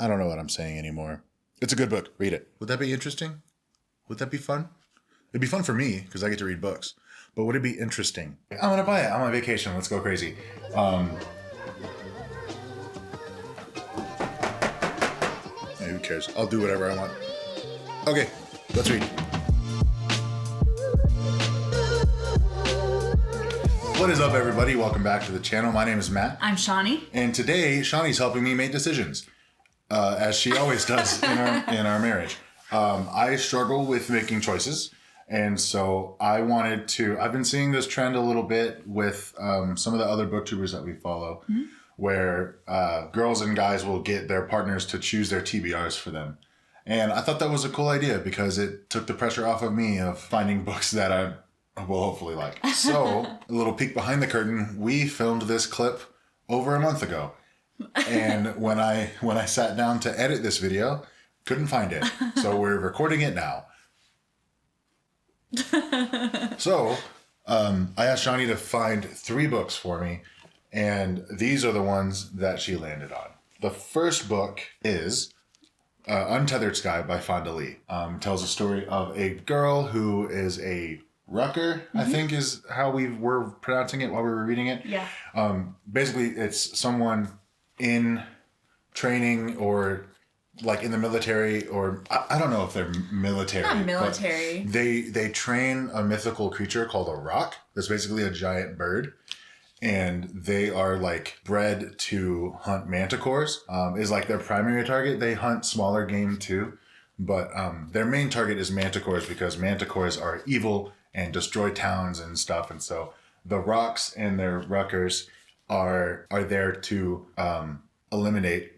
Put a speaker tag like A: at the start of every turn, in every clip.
A: I don't know what I'm saying anymore. It's a good book. Read it. Would that be interesting? Would that be fun? It'd be fun for me because I get to read books. But would it be interesting? I'm going to buy it. I'm on vacation. Let's go crazy. Hey, who cares? I'll do whatever I want. Okay, let's read. What is up, everybody? Welcome back to the channel. My name is Matt.
B: I'm Shawnee.
A: And today, Shawnee's helping me make decisions, as she always does in our marriage. I struggle with making choices. And so I've been seeing this trend a little bit with some of the other booktubers that we follow, where girls and guys will get their partners to choose their TBRs for them. And I thought that was a cool idea because it took the pressure off of me of finding books that I will hopefully like. So, a little peek behind the curtain, we filmed this clip over a month ago. And when I sat down to edit this video, couldn't find it. So we're recording it now. So, I asked Shawnee to find 3 books for me, and these are the ones that she landed on. The first book is Untethered Sky by Fonda Lee. Tells a story of a girl who is a rucker, I think is how we were pronouncing it while we were reading it.
B: Yeah.
A: Basically, it's someone in training or like in the military, or I don't know if they're military.
B: Not military.
A: They train a mythical creature called a roc. That's basically a giant bird. And they are like bred to hunt manticores, is like their primary target. They hunt smaller game too. But their main target is manticores because manticores are evil and destroy towns and stuff. And so the rocs and their ruckers are there to eliminate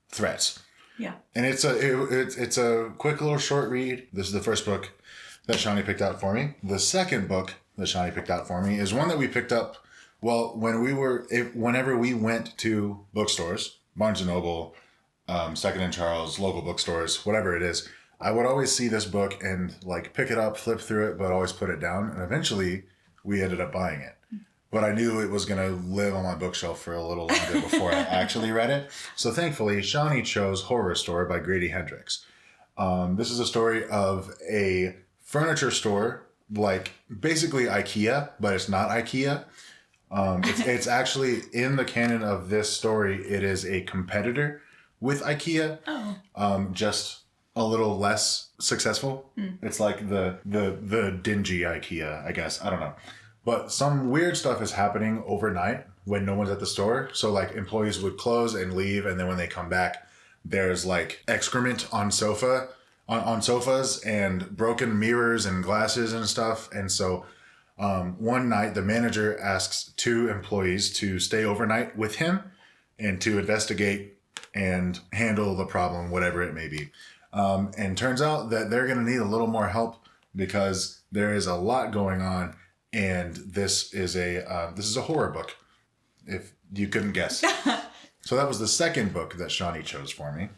A: threats.
B: Yeah.
A: And it's a quick little short read. This is the first book that Shawnee picked out for me. The second book that Shawnee picked out for me is one that we picked up, well, whenever we went to bookstores, Barnes & Noble, Second and Charles, local bookstores, whatever it is, I would always see this book and like pick it up, flip through it, but always put it down. And eventually we ended up buying it. But I knew it was going to live on my bookshelf for a little longer before I actually read it. So thankfully, Shawnee chose Horrorstor by Grady Hendrix. This is a story of a furniture store, like basically IKEA, but it's not IKEA. It's actually in the canon of this story. It is a competitor with IKEA, just a little less successful. It's like the dingy IKEA, I guess. I don't know. But some weird stuff is happening overnight when no one's at the store. So like employees would close and leave, and then when they come back, there's like excrement on sofas and broken mirrors and glasses and stuff. And so one night the manager asks 2 employees to stay overnight with him and to investigate and handle the problem, whatever it may be. And turns out that they're going to need a little more help because there is a lot going on. And this is a horror book, if you couldn't guess. So that was the second book that Shawnee chose for me.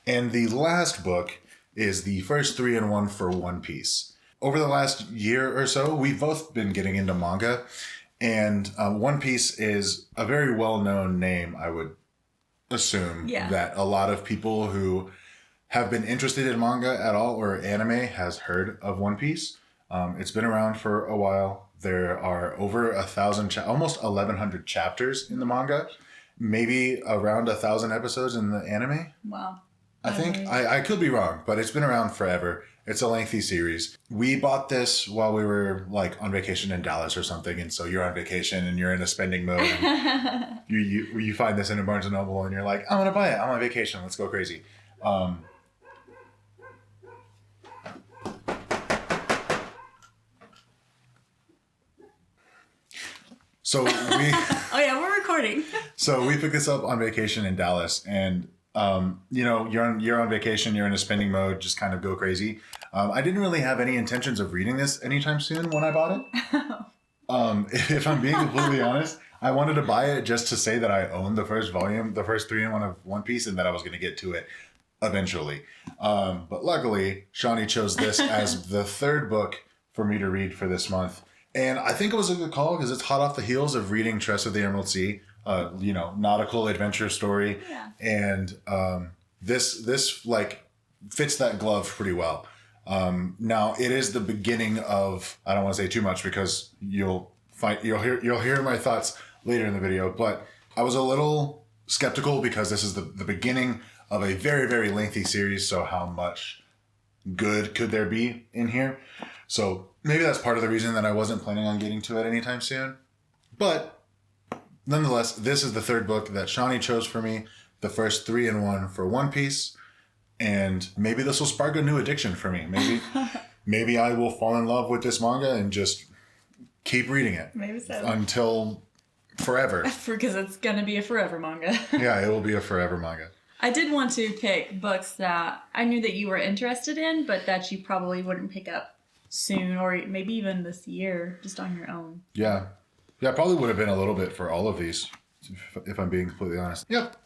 A: And the last book is the first 3-in-1 for One Piece. Over the last year or so, we've both been getting into manga. And One Piece is a very well-known name, I would assume, that a lot of people who have been interested in manga at all or anime has heard of One Piece. It's been around for a while. There are over 1,000, almost 1,100 chapters in the manga, maybe around 1,000 episodes in the anime.
B: Wow.
A: I think. I could be wrong, but it's been around forever. It's a lengthy series. We bought this while we were like on vacation in Dallas or something, and so you're on vacation and you're in a spending mode. And you find this in a Barnes & Noble and you're like, I'm going to buy it. I'm on vacation. Let's go crazy. So
B: we're recording.
A: So we picked this up on vacation in Dallas, and you're on vacation, you're in a spending mode, just kind of go crazy. I didn't really have any intentions of reading this anytime soon when I bought it. If I'm being completely honest, I wanted to buy it just to say that I owned the first volume, the first 3-in-1 of One Piece, and that I was going to get to it eventually. But luckily, Shawnee chose this as the third book for me to read for this month. And I think it was a good call because it's hot off the heels of reading Tress of the Emerald Sea, nautical adventure story.
B: Yeah.
A: And this like fits that glove pretty well. Now it is the beginning of, I don't want to say too much because you'll hear my thoughts later in the video, but I was a little skeptical because this is the beginning of a very, very lengthy series. So how much good could there be in here? So maybe that's part of the reason that I wasn't planning on getting to it anytime soon. But nonetheless, this is the third book that Shawnee chose for me. The first 3-in-1 for One Piece. And maybe this will spark a new addiction for me. Maybe I will fall in love with this manga and just keep reading it.
B: Maybe so.
A: Until forever.
B: Because it's going to be a forever manga.
A: Yeah, it will be a forever manga.
B: I did want to pick books that I knew that you were interested in, but that you probably wouldn't pick up soon or maybe even this year, just on your own.
A: Yeah. Yeah, probably would have been a little bit for all of these, if I'm being completely honest. Yep.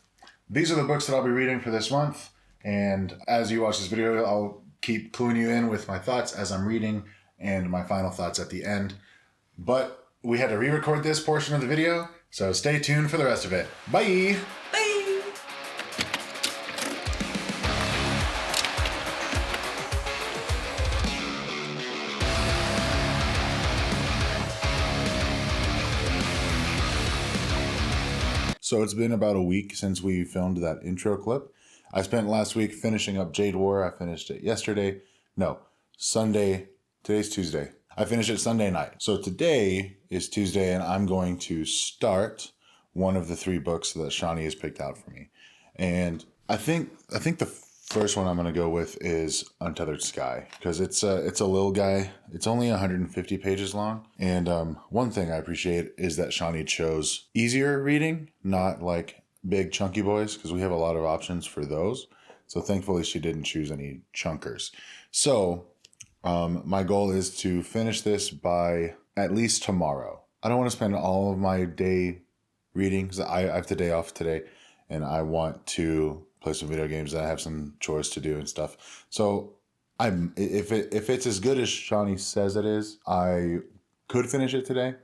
A: These are the books that I'll be reading for this month. And as you watch this video, I'll keep cluing you in with my thoughts as I'm reading and my final thoughts at the end. But we had to re-record this portion of the video, so stay tuned for the rest of it. Bye!
B: Bye!
A: So it's been about a week since we filmed that intro clip. I spent last week finishing up Jade War. I finished it yesterday. No, Sunday. Today's Tuesday. I finished it Sunday night. So today is Tuesday, and I'm going to start one of the 3 books that Shawnee has picked out for me. And I think the first one I'm going to go with is Untethered Sky, because it's a little guy. It's only 150 pages long. And one thing I appreciate is that Shawnee chose easier reading, not like big chunky boys, because we have a lot of options for those. So thankfully she didn't choose any chunkers. So my goal is to finish this by at least tomorrow. I don't want to spend all of my day reading because I have the day off today and I want to play some video games and I have some chores to do and stuff. So if it's as good as Shawnee says it is, I could finish it today,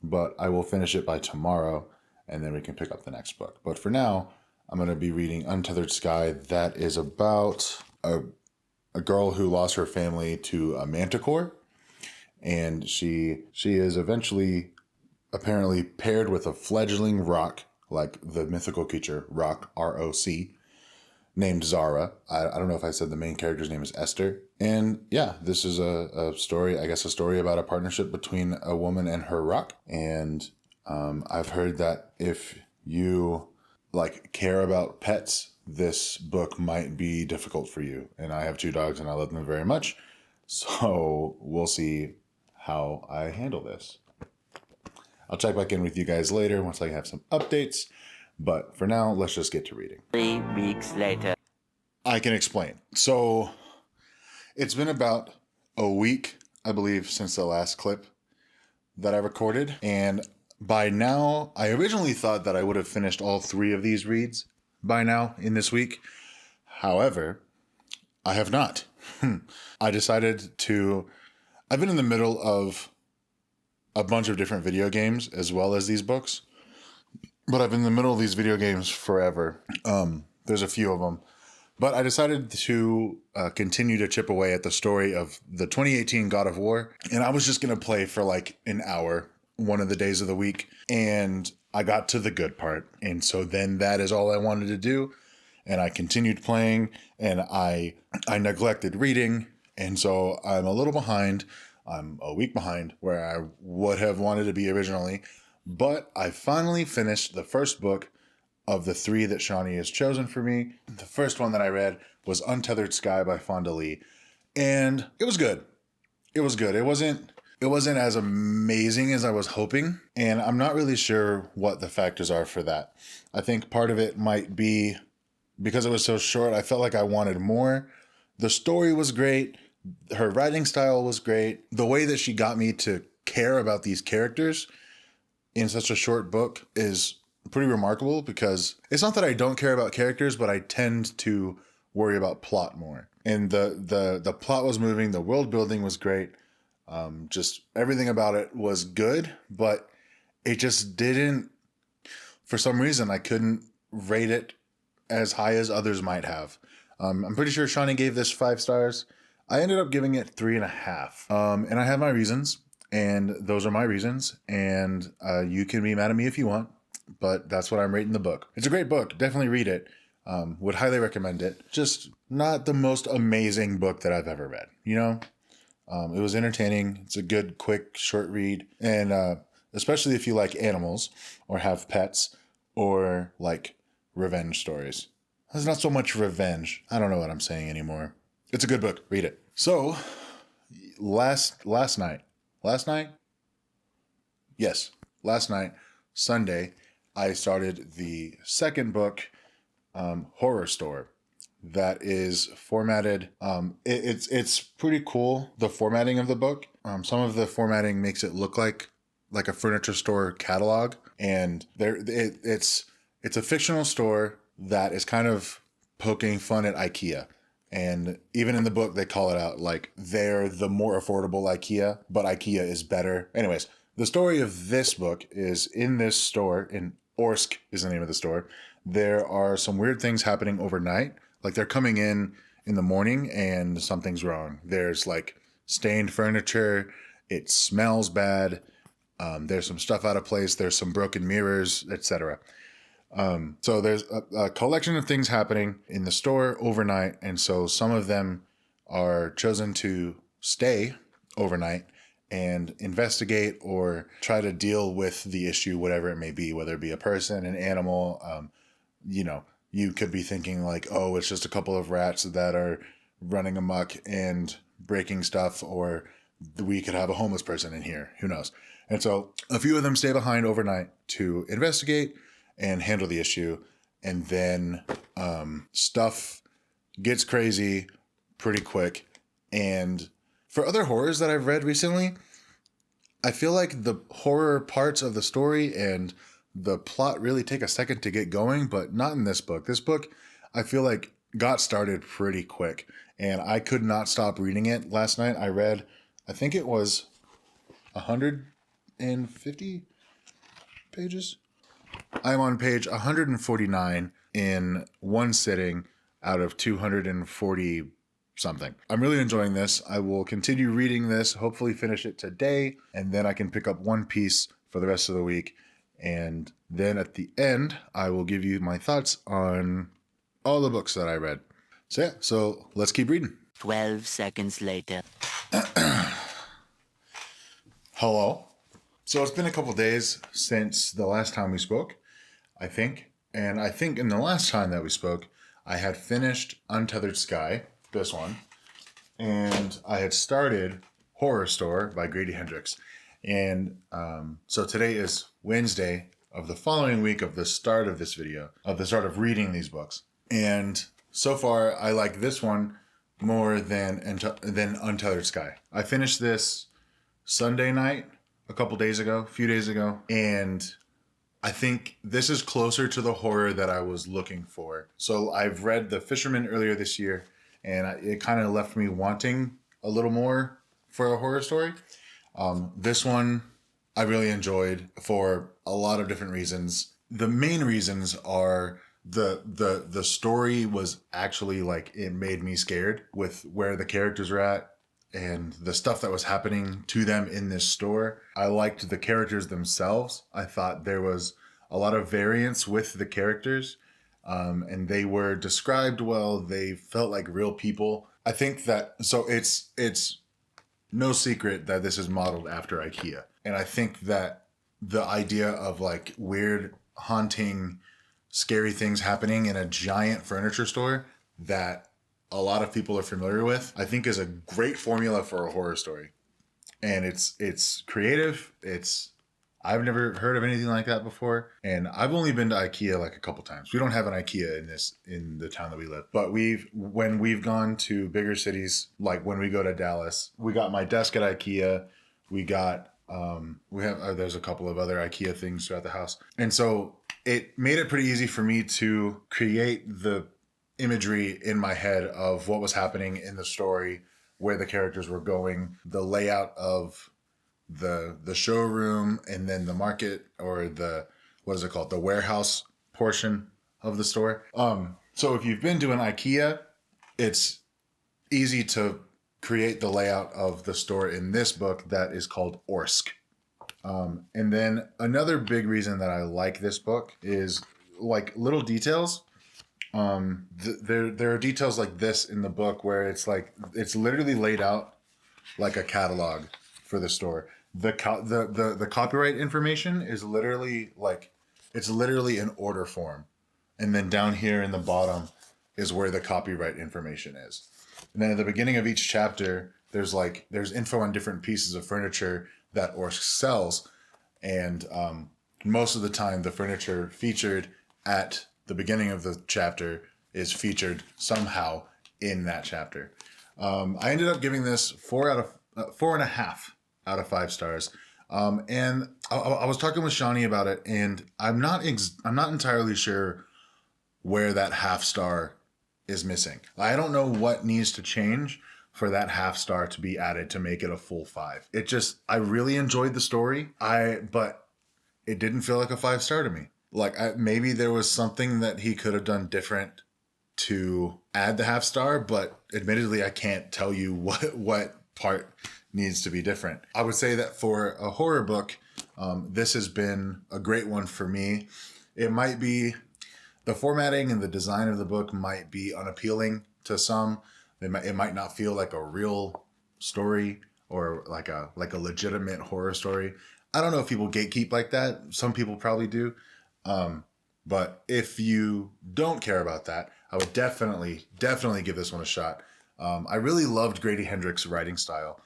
A: but I will finish it by tomorrow. And then we can pick up the next book. But for now, I'm going to be reading Untethered Sky. That is about a girl who lost her family to a manticore. And she is eventually apparently paired with a fledgling roc, like the mythical creature Roc, R-O-C, named Zara. I don't know if I said the main character's name is Esther. And yeah, this is a story, I guess a story about a partnership between a woman and her roc. And I've heard that if you like care about pets, this book might be difficult for you. And I have 2 dogs and I love them very much. So we'll see how I handle this. I'll check back in with you guys later once I have some updates. But for now, let's just get to reading.
C: 3 weeks later.
A: I can explain. So it's been about a week, I believe, since the last clip that I recorded. And by now, I originally thought that I would have finished all 3 of these reads by now in this week. However, I have not. I decided to... I've been in the middle of a bunch of different video games as well as these books. But I've been in the middle of these video games forever. There's a few of them. But I decided to continue to chip away at the story of the 2018 God of War. And I was just going to play for like an hour one of the days of the week. And I got to the good part. And so then that is all I wanted to do. And I continued playing and I neglected reading. And so I'm a little behind. I'm a week behind where I would have wanted to be originally. But I finally finished the first book of the 3 that Shawnee has chosen for me. The first one that I read was Untethered Sky by Fonda Lee. And it was good. It was good. It wasn't as amazing as I was hoping. And I'm not really sure what the factors are for that. I think part of it might be because it was so short, I felt like I wanted more. The story was great. Her writing style was great. The way that she got me to care about these characters in such a short book is pretty remarkable, because it's not that I don't care about characters, but I tend to worry about plot more. And the plot was moving. The world building was great. Just everything about it was good, but it just didn't, for some reason, I couldn't rate it as high as others might have. I'm pretty sure Shawnee gave this 5 stars. I ended up giving it 3.5. And I have my reasons, and those are my reasons. And you can be mad at me if you want, but that's what I'm rating the book. It's a great book. Definitely read it. Would highly recommend it. Just not the most amazing book that I've ever read, you know? It was entertaining. It's a good, quick, short read. And especially if you like animals or have pets or like revenge stories. There's not so much revenge. I don't know what I'm saying anymore. It's a good book. Read it. So, last night, Sunday, I started the second book, Horrorstor, that is formatted. It's pretty cool, the formatting of the book. Some of the formatting makes it look like a furniture store catalog, and it's a fictional store that is kind of poking fun at IKEA. And even in the book, they call it out like they're the more affordable IKEA, but IKEA is better. Anyways, the story of this book is in this store, in Orsk is the name of the store. There are some weird things happening overnight. Like they're coming in the morning and something's wrong. There's like stained furniture. It smells bad. There's some stuff out of place. There's some broken mirrors, etc. So there's a collection of things happening in the store overnight. And so some of them are chosen to stay overnight and investigate or try to deal with the issue, whatever it may be, whether it be a person, an animal. You could be thinking like, oh, it's just a couple of rats that are running amok and breaking stuff, or we could have a homeless person in here. Who knows? And so a few of them stay behind overnight to investigate and handle the issue. And then stuff gets crazy pretty quick. And for other horrors that I've read recently, I feel like the horror parts of the story and the plot really take a second to get going, but not in this book. This book, I feel like, got started pretty quick. And I could not stop reading it. Last night I read, I think it was 150 pages. I'm on page 149 in one sitting out of 240 something. I'm really enjoying this. I will continue reading this, hopefully finish it today, and then I can pick up one piece for the rest of the week. And then at the end, I will give you my thoughts on all the books that I read. So yeah, so let's keep reading.
C: 12 seconds later.
A: Hello. So it's been a couple days since the last time we spoke, I think. And I think in the last time that we spoke, I had finished Untethered Sky, this one, and I had started Horrorstor by Grady Hendrix. And so today is Wednesday of the following week of the start of this video, of the start of reading these books. And so far, I like this one more than Untethered Sky. I finished this Sunday night a few days ago, and I think this is closer to the horror that I was looking for. So I've read The Fisherman earlier this year, and it kind of left me wanting a little more for a horror story. This one I really enjoyed for a lot of different reasons. The main reasons are the story was actually like, it made me scared with where the characters are at and the stuff that was happening to them in this store. I liked the characters themselves. I thought there was a lot of variance with the characters, and they were described well. They felt like real people. I think that, so it's no secret that this is modeled after IKEA. And I think that the idea of like weird, haunting, scary things happening in a giant furniture store that a lot of people are familiar with, I think is a great formula for a horror story. And it's creative. I've never heard of anything like that before. And I've only been to IKEA like a couple times. We don't have an IKEA in the town that we live. But when we've gone to bigger cities, like when we go to Dallas, we got my desk at IKEA. We got, there's a couple of other IKEA things throughout the house. And so it made it pretty easy for me to create the imagery in my head of what was happening in the story, where the characters were going, the layout of the showroom, and then the market, or the warehouse portion of the store. So if you've been to an IKEA, it's easy to create the layout of the store in this book that is called Orsk. And then another big reason that I like this book is like little details. There are details like this in the book where it's like it's literally laid out like a catalog for the store. The copyright information is literally like it's literally in order form, and then down here in the bottom is where the copyright information is. And then at the beginning of each chapter, there's info on different pieces of furniture that Orsk sells, and most of the time the furniture featured at the beginning of the chapter is featured somehow in that chapter. I ended up giving this 4.5 out of 5 stars. And I was talking with Shawnee about it, and I'm not entirely sure where that half star is missing. I don't know what needs to change for that half star to be added to make it a full 5. I really enjoyed the story. But it didn't feel like a 5-star to me. Like maybe there was something that he could have done different to add the half star, but admittedly, I can't tell you what part needs to be different. I would say that for a horror book, this has been a great one for me. It might be the formatting and the design of the book might be unappealing to some. It might not feel like a real story or like a legitimate horror story. I don't know if people gatekeep like that. Some people probably do. But if you don't care about that, I would definitely give this one a shot. I really loved Grady Hendrix' writing style.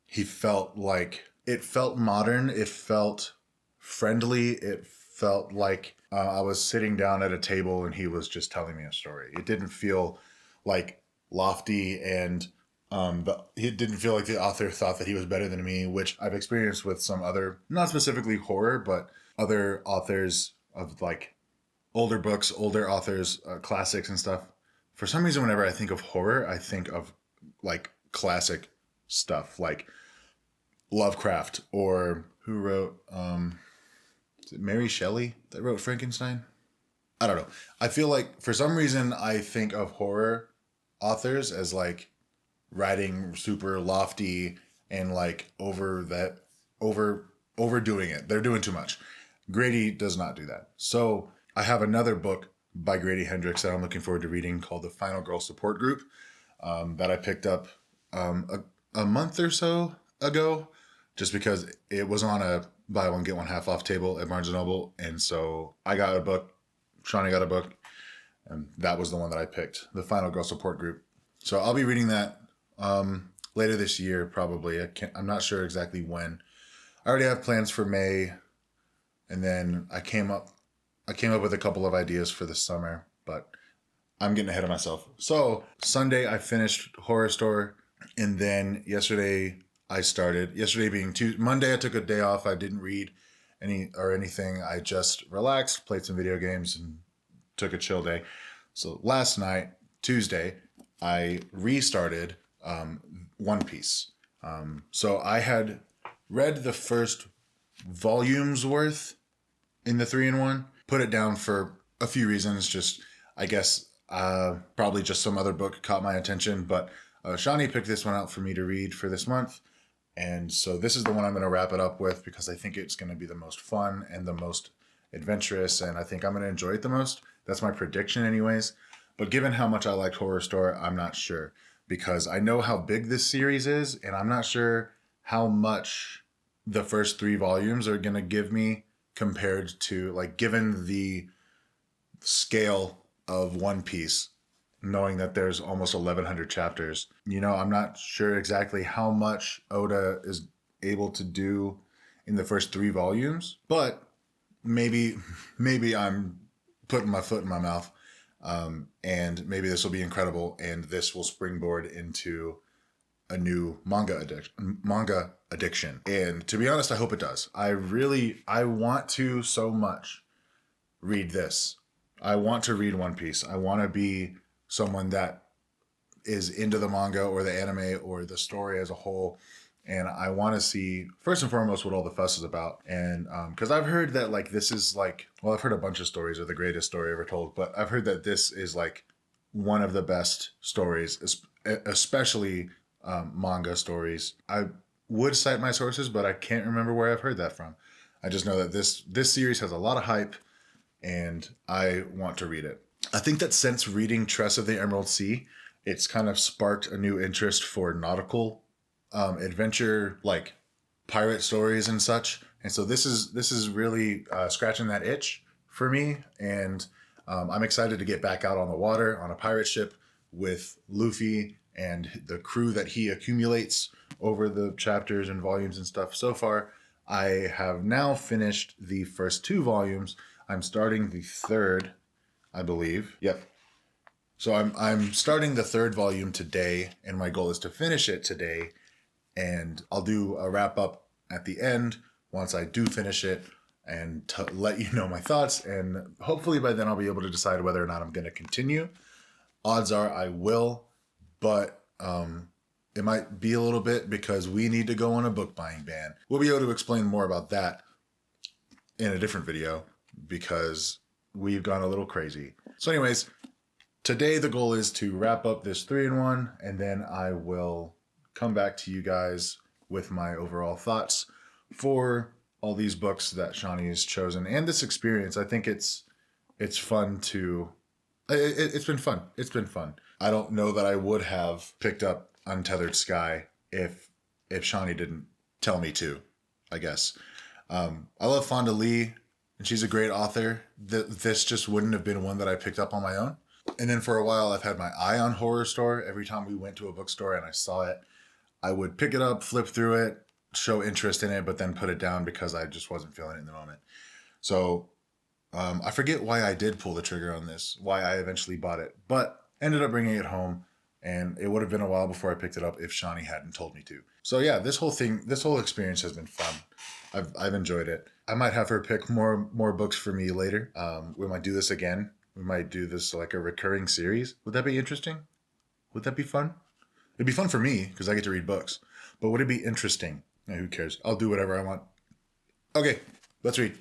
A: He felt modern. It felt friendly. It felt like I was sitting down at a table and he was just telling me a story. It didn't feel like lofty, and it didn't feel like the author thought that he was better than me, which I've experienced with some other, not specifically horror, but other authors of like older books, older authors, classics and stuff. For some reason, whenever I think of horror, I think of like classic stuff like Lovecraft, or who wrote, is it Mary Shelley that wrote Frankenstein? I don't know. I feel like for some reason I think of horror authors as like writing super lofty and like overdoing it. They're doing too much. Grady does not do that. So I have another book by Grady Hendrix that I'm looking forward to reading called The Final Girl Support Group, that I picked up a month or so ago, just because it was on a buy one get one half off table at Barnes & Noble. And so I got a book, Shawnee got a book, and that was the one that I picked, The Final Girl Support Group. So I'll be reading that later this year, probably. I'm not sure exactly when. I already have plans for May, and then I came up with a couple of ideas for the summer, but I'm getting ahead of myself. So Sunday I finished Horrorstor, and then yesterday being Tuesday, Monday I took a day off. I didn't read anything. I just relaxed, played some video games, and took a chill day. So last night, Tuesday, I restarted One Piece. So I had read the first volume's worth in the 3-in-1, put it down for a few reasons. Just, I guess, probably just some other book caught my attention, but Shawnee picked this one out for me to read for this month. And so this is the one I'm going to wrap it up with, because I think it's going to be the most fun and the most adventurous, and I think I'm going to enjoy it the most. That's my prediction anyways. But given how much I liked Horrorstor, I'm not sure, because I know how big this series is, and I'm not sure how much the first 3 volumes are going to give me compared to, like, given the scale of One Piece, knowing that there's almost 1,100 chapters. I'm not sure exactly how much Oda is able to do in the first 3 volumes, but maybe I'm putting my foot in my mouth, and maybe this will be incredible, and this will springboard into a new manga addiction. And to be honest, I hope it does. I want to so much read this. I want to read One Piece. I want to be someone that is into the manga or the anime or the story as a whole, and I want to see first and foremost what all the fuss is about. And because I've heard that like this is like, well, I've heard a bunch of stories of the greatest story ever told, but I've heard that this is like one of the best stories, especially manga stories. I would cite my sources, but I can't remember where I've heard that from. I just know that this series has a lot of hype, and I want to read it. I think that since reading Tress of the Emerald Sea, it's kind of sparked a new interest for nautical adventure, like pirate stories and such. And so this is really scratching that itch for me. And I'm excited to get back out on the water on a pirate ship with Luffy and the crew that he accumulates over the chapters and volumes and stuff. So far, I have now finished the first 2 volumes. I'm starting the third, I believe. Yep. So I'm starting the 3rd volume today, and my goal is to finish it today. And I'll do a wrap up at the end once I do finish it, and to let you know my thoughts. And hopefully by then I'll be able to decide whether or not I'm going to continue. Odds are I will, but it might be a little bit because we need to go on a book buying ban. We'll be able to explain more about that in a different video because we've gone a little crazy. So anyways, today the goal is to wrap up this 3-in-1, and then I will come back to you guys with my overall thoughts for all these books that Shawnee has chosen and this experience. I think it's fun to... It's been fun. It's been fun. I don't know that I would have picked up Untethered Sky if Shawnee didn't tell me to, I guess. I love Fonda Lee, and she's a great author. This just wouldn't have been one that I picked up on my own. And then for a while, I've had my eye on Horrorstor. Every time we went to a bookstore and I saw it, I would pick it up, flip through it, show interest in it, but then put it down because I just wasn't feeling it in the moment. So I forget why I did pull the trigger on this, why I eventually bought it, but ended up bringing it home. And it would have been a while before I picked it up if Shawnee hadn't told me to. So yeah, this whole experience has been fun. I've enjoyed it. I might have her pick more books for me later. We might do this again. We might do this like a recurring series. Would that be interesting? Would that be fun? It'd be fun for me because I get to read books. But would it be interesting? Yeah, who cares? I'll do whatever I want. Okay, let's read.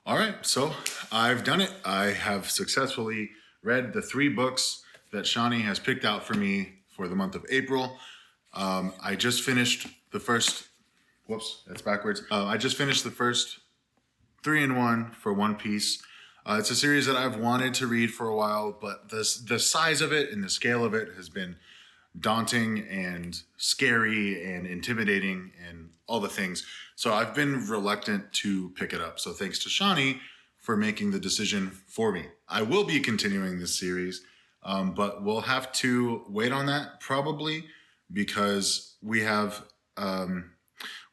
A: All right, so I've done it. I have successfully read the 3 books that Shawnee has picked out for me for the month of April. I just finished the first... Whoops, that's backwards. I just finished the first 3-in-1 for One Piece. It's a series that I've wanted to read for a while, but the size of it and the scale of it has been daunting and scary and intimidating and all the things. So I've been reluctant to pick it up. So thanks to Shawnee for making the decision for me. I will be continuing this series, but we'll have to wait on that probably because we have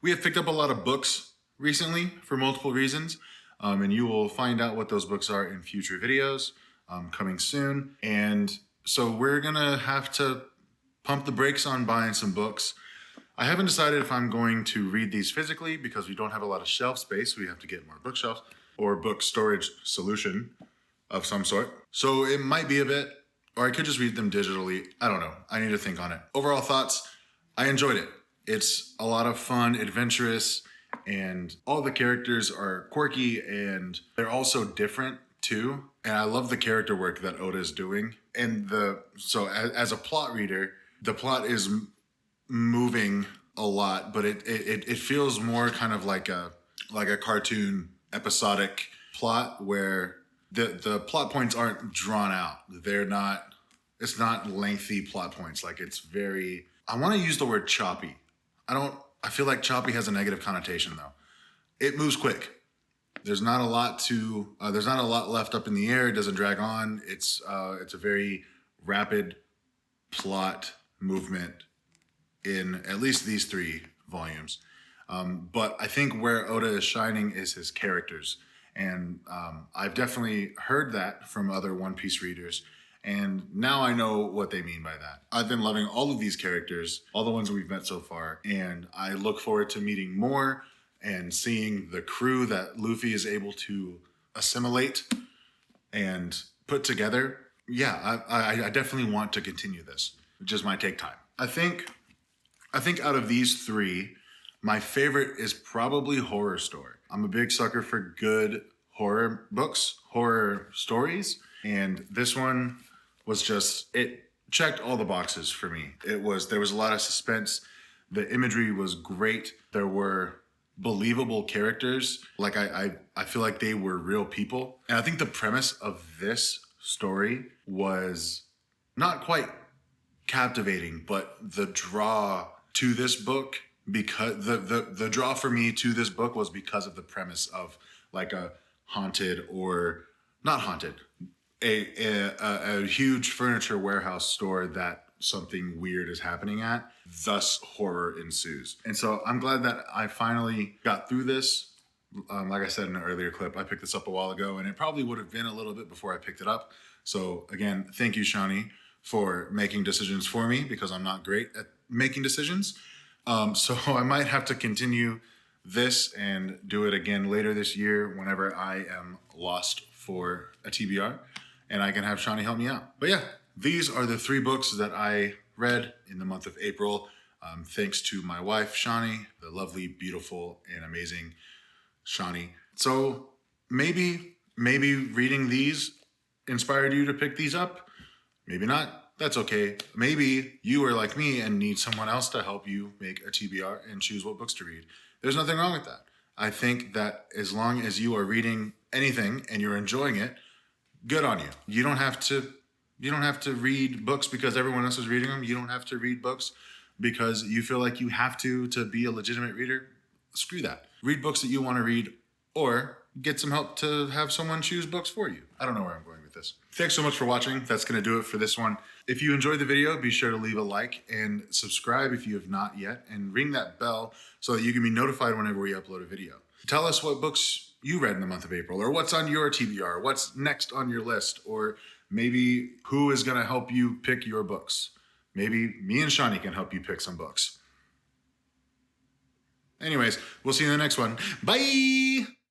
A: picked up a lot of books recently for multiple reasons. And you will find out what those books are in future videos coming soon. And so we're going to have to pump the brakes on buying some books. I haven't decided if I'm going to read these physically because we don't have a lot of shelf space. We have to get more bookshelves or book storage solution of some sort. So it might be a bit, or I could just read them digitally. I don't know. I need to think on it. Overall thoughts, I enjoyed it. It's a lot of fun, adventurous, and all the characters are quirky and they're also different too. And I love the character work that Oda is doing. And so as a plot reader, the plot is moving a lot, but it feels more kind of like a cartoon episodic plot where the plot points aren't drawn out. It's not lengthy plot points. Like it's very, I want to use the word choppy. I feel like choppy has a negative connotation though. It moves quick. There's not a lot left up in the air. It doesn't drag on. It's a very rapid plot movement in at least these 3 volumes. But I think where Oda is shining is his characters. And I've definitely heard that from other One Piece readers. And now I know what they mean by that. I've been loving all of these characters, all the ones we've met so far. And I look forward to meeting more and seeing the crew that Luffy is able to assimilate and put together, yeah, I definitely want to continue this. It just might take time. I think out of these three, my favorite is probably Horrorstor. I'm a big sucker for good horror books, horror stories, and this one was just, it checked all the boxes for me. There was a lot of suspense. The imagery was great. There were believable characters. Like I feel like they were real people. And I think the premise of this story was not quite captivating, but the draw to this book, because the draw for me to this book was because of the premise of like a haunted, or not haunted, a huge furniture warehouse store that something weird is happening at, thus horror ensues. And so I'm glad that I finally got through this. Like I said in an earlier clip, I picked this up a while ago, and it probably would have been a little bit before I picked it up. So again, thank you, Shawnee, for making decisions for me, because I'm not great at making decisions. So I might have to continue this and do it again later this year whenever I am lost for a TBR, and I can have Shawnee help me out. But yeah, these are the three books that I read in the month of April. Thanks to my wife, Shawnee, the lovely, beautiful, and amazing Shawnee. So maybe reading these inspired you to pick these up. Maybe not. That's okay. Maybe you are like me and need someone else to help you make a TBR and choose what books to read. There's nothing wrong with that. I think that as long as you are reading anything and you're enjoying it, good on you. You don't have to read books because everyone else is reading them. You don't have to read books because you feel like you have to be a legitimate reader. Screw that. Read books that you want to read, or get some help to have someone choose books for you. I don't know where I'm going with this. Thanks so much for watching. That's going to do it for this one. If you enjoyed the video, be sure to leave a like and subscribe if you have not yet, and ring that bell so that you can be notified whenever we upload a video. Tell us what books you read in the month of April, or what's on your TBR, what's next on your list, or maybe who is going to help you pick your books. Maybe me and Shawnee can help you pick some books. Anyways, we'll see you in the next one. Bye!